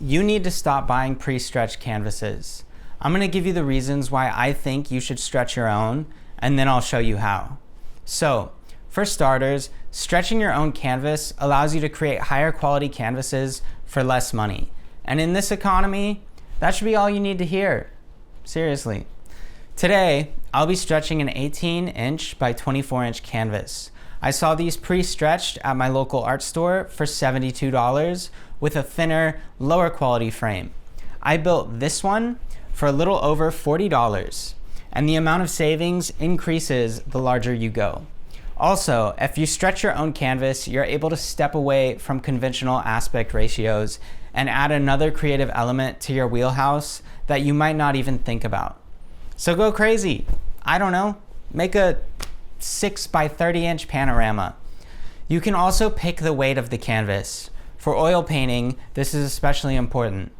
you need to stop buying pre-stretched canvases. I'm gonna give you the reasons why I think you should stretch your own, and then I'll show you how. So, for starters, stretching your own canvas allows you to create higher quality canvases for less money. And in this economy, that should be all you need to hear. Seriously. Today, I'll be stretching an 18-inch by 24-inch canvas. I saw these pre-stretched at my local art store for $72 with a thinner, lower quality frame. I built this one for a little over $40, and the amount of savings increases the larger you go. Also, if you stretch your own canvas, you're able to step away from conventional aspect ratios and add another creative element to your wheelhouse that you might not even think about. So go crazy. I don't know, make a 6 by 30 inch panorama. You can also pick the weight of the canvas. For oil painting, this is especially important.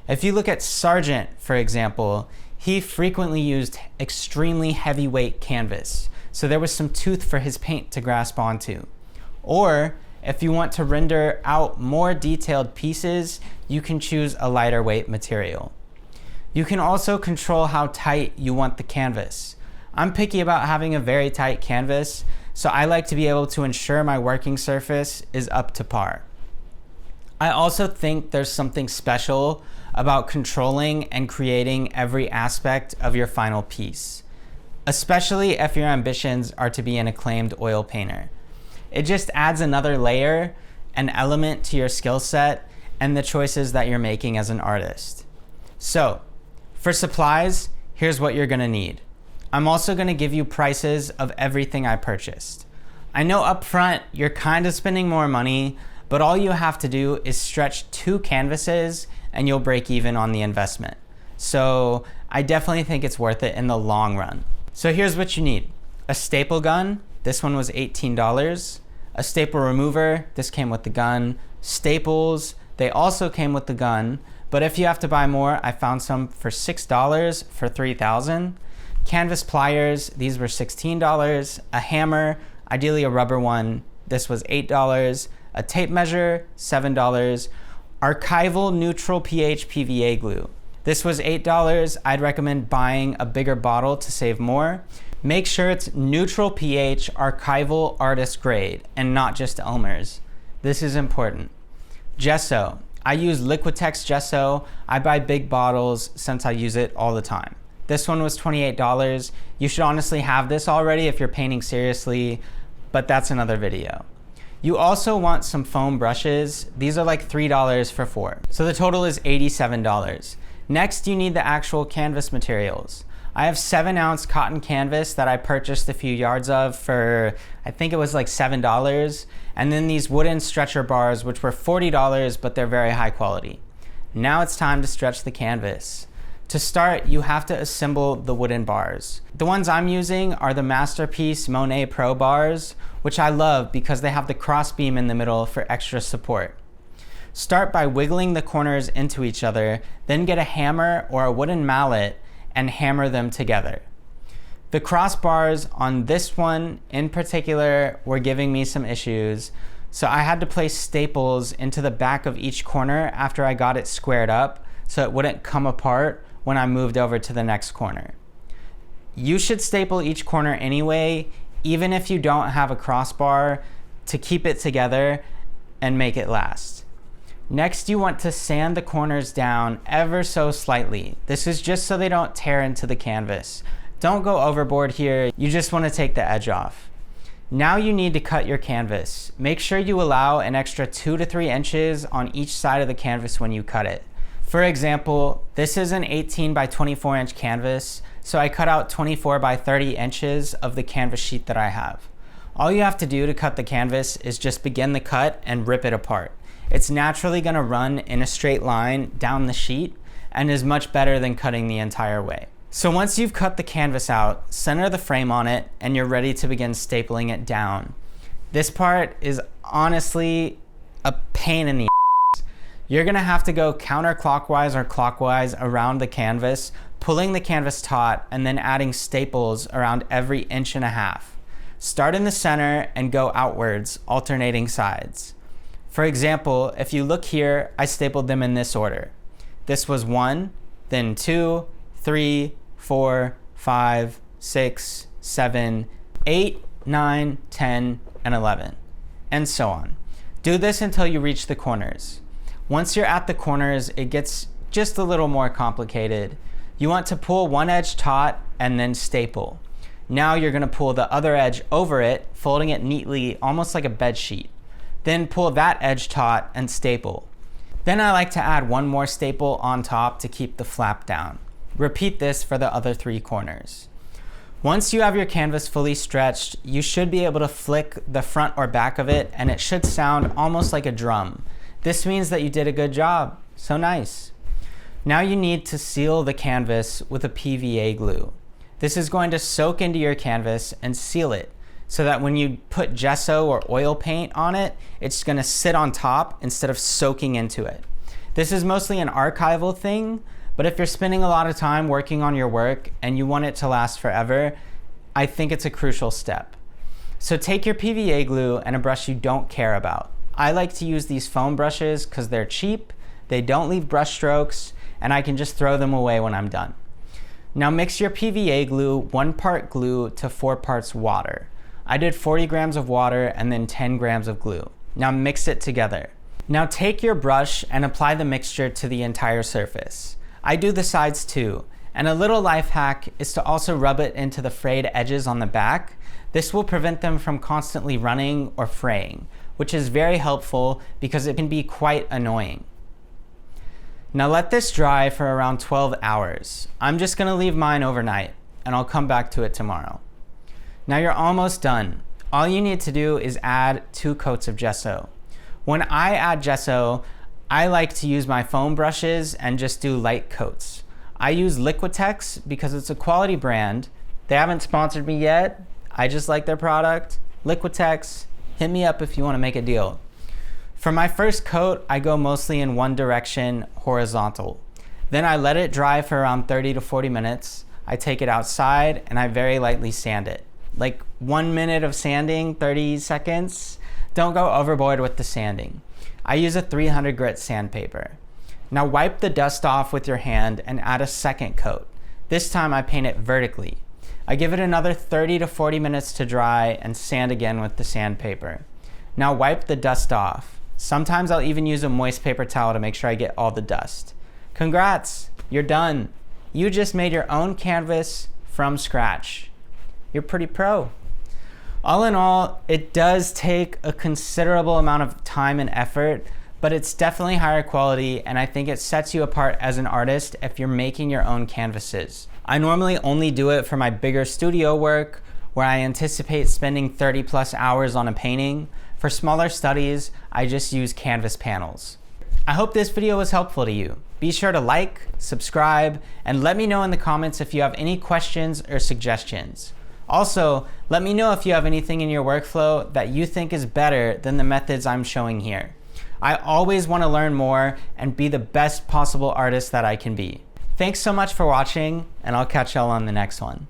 If you look at Sargent, for example, he frequently used extremely heavyweight canvas, so there was some tooth for his paint to grasp onto. Or, if you want to render out more detailed pieces, you can choose a lighter weight material. You can also control how tight you want the canvas. I'm picky about having a very tight canvas, so I like to be able to ensure my working surface is up to par. I also think there's something special about controlling and creating every aspect of your final piece, especially if your ambitions are to be an acclaimed oil painter. It just adds another layer, an element to your skill set and the choices that you're making as an artist. So, for supplies, here's what you're gonna need. I'm also gonna give you prices of everything I purchased. I know up front you're kind of spending more money, but all you have to do is stretch 2 canvases and you'll break even on the investment. So I definitely think it's worth it in the long run. So here's what you need. A staple gun, this one was $18. A staple remover, this came with the gun. Staples, they also came with the gun, but if you have to buy more, I found some for $6 for 3,000. Canvas pliers, these were $16. A hammer, ideally a rubber one, this was $8. A tape measure, $7. Archival neutral pH PVA glue. This was $8. I'd recommend buying a bigger bottle to save more. Make sure it's neutral pH archival artist grade and not just Elmer's. This is important. Gesso. I use Liquitex gesso. I buy big bottles since I use it all the time. This one was $28. You should honestly have this already if you're painting seriously, but that's another video. You also want some foam brushes. These are like $3 for 4. So the total is $87. Next, you need the actual canvas materials. I have 7-ounce cotton canvas that I purchased a few yards of for, I think it was like $7. And then these wooden stretcher bars, which were $40, but they're very high quality. Now it's time to stretch the canvas. To start, you have to assemble the wooden bars. The ones I'm using are the Masterpiece Monet Pro bars, which I love because they have the cross beam in the middle for extra support. Start by wiggling the corners into each other, then get a hammer or a wooden mallet and hammer them together. The crossbars on this one in particular were giving me some issues, so I had to place staples into the back of each corner after I got it squared up so it wouldn't come apart when I moved over to the next corner. You should staple each corner anyway, even if you don't have a crossbar, to keep it together and make it last. Next, you want to sand the corners down ever so slightly. This is just so they don't tear into the canvas. Don't go overboard here, you just want to take the edge off. Now you need to cut your canvas. Make sure you allow an extra 2 to 3 inches on each side of the canvas when you cut it. For example, this is an 18 by 24 inch canvas, so I cut out 24 by 30 inches of the canvas sheet that I have. All you have to do to cut the canvas is just begin the cut and rip it apart. It's naturally going to run in a straight line down the sheet and is much better than cutting the entire way. So once you've cut the canvas out, center the frame on it and you're ready to begin stapling it down. This part is honestly a pain in the ass. You're gonna have to go counterclockwise or clockwise around the canvas, pulling the canvas taut and then adding staples around every 1.5 inches. Start in the center and go outwards, alternating sides. For example, if you look here, I stapled them in this order. This was 1, then 2, 3, 4, 5, 6, 7, 8, 9, 10, and 11, and so on. Do this until you reach the corners. Once you're at the corners, it gets just a little more complicated. You want to pull one edge taut and then staple. Now you're going to pull the other edge over it, folding it neatly, almost like a bed sheet. Then pull that edge taut and staple. Then I like to add one more staple on top to keep the flap down. Repeat this for the other 3 corners. Once you have your canvas fully stretched, you should be able to flick the front or back of it, and it should sound almost like a drum. This means that you did a good job. So nice. Now you need to seal the canvas with a PVA glue. This is going to soak into your canvas and seal it so that when you put gesso or oil paint on it, it's going to sit on top instead of soaking into it. This is mostly an archival thing, but if you're spending a lot of time working on your work and you want it to last forever, I think it's a crucial step. So take your PVA glue and a brush you don't care about. I like to use these foam brushes because they're cheap, they don't leave brush strokes, and I can just throw them away when I'm done. Now mix your PVA glue 1 part glue to 4 parts water. I did 40 grams of water and then 10 grams of glue. Now mix it together. Now take your brush and apply the mixture to the entire surface. I do the sides too, and a little life hack is to also rub it into the frayed edges on the back. This will prevent them from constantly running or fraying, which is very helpful because it can be quite annoying. Now let this dry for around 12 hours. I'm just gonna leave mine overnight and I'll come back to it tomorrow. Now you're almost done. All you need to do is add 2 coats of gesso. When I add gesso, I like to use my foam brushes and just do light coats. I use Liquitex because it's a quality brand. They haven't sponsored me yet. I just like their product. Liquitex, hit me up if you want to make a deal. For my first coat, I go mostly in one direction, horizontal. Then I let it dry for around 30 to 40 minutes. I take it outside and I very lightly sand it. Like 1 minute of sanding, 30 seconds. Don't go overboard with the sanding. I use a 300 grit sandpaper. Now wipe the dust off with your hand and add a second coat. This time I paint it vertically. I give it another 30 to 40 minutes to dry and sand again with the sandpaper. Now wipe the dust off. Sometimes I'll even use a moist paper towel to make sure I get all the dust. Congrats, you're done. You just made your own canvas from scratch. You're pretty pro. All in all, it does take a considerable amount of time and effort, but it's definitely higher quality, and I think it sets you apart as an artist if you're making your own canvases. I normally only do it for my bigger studio work, where I anticipate spending 30 plus hours on a painting. For smaller studies, I just use canvas panels. I hope this video was helpful to you. Be sure to like, subscribe, and let me know in the comments if you have any questions or suggestions. Also, let me know if you have anything in your workflow that you think is better than the methods I'm showing here. I always want to learn more and be the best possible artist that I can be. Thanks so much for watching, and I'll catch y'all on the next one.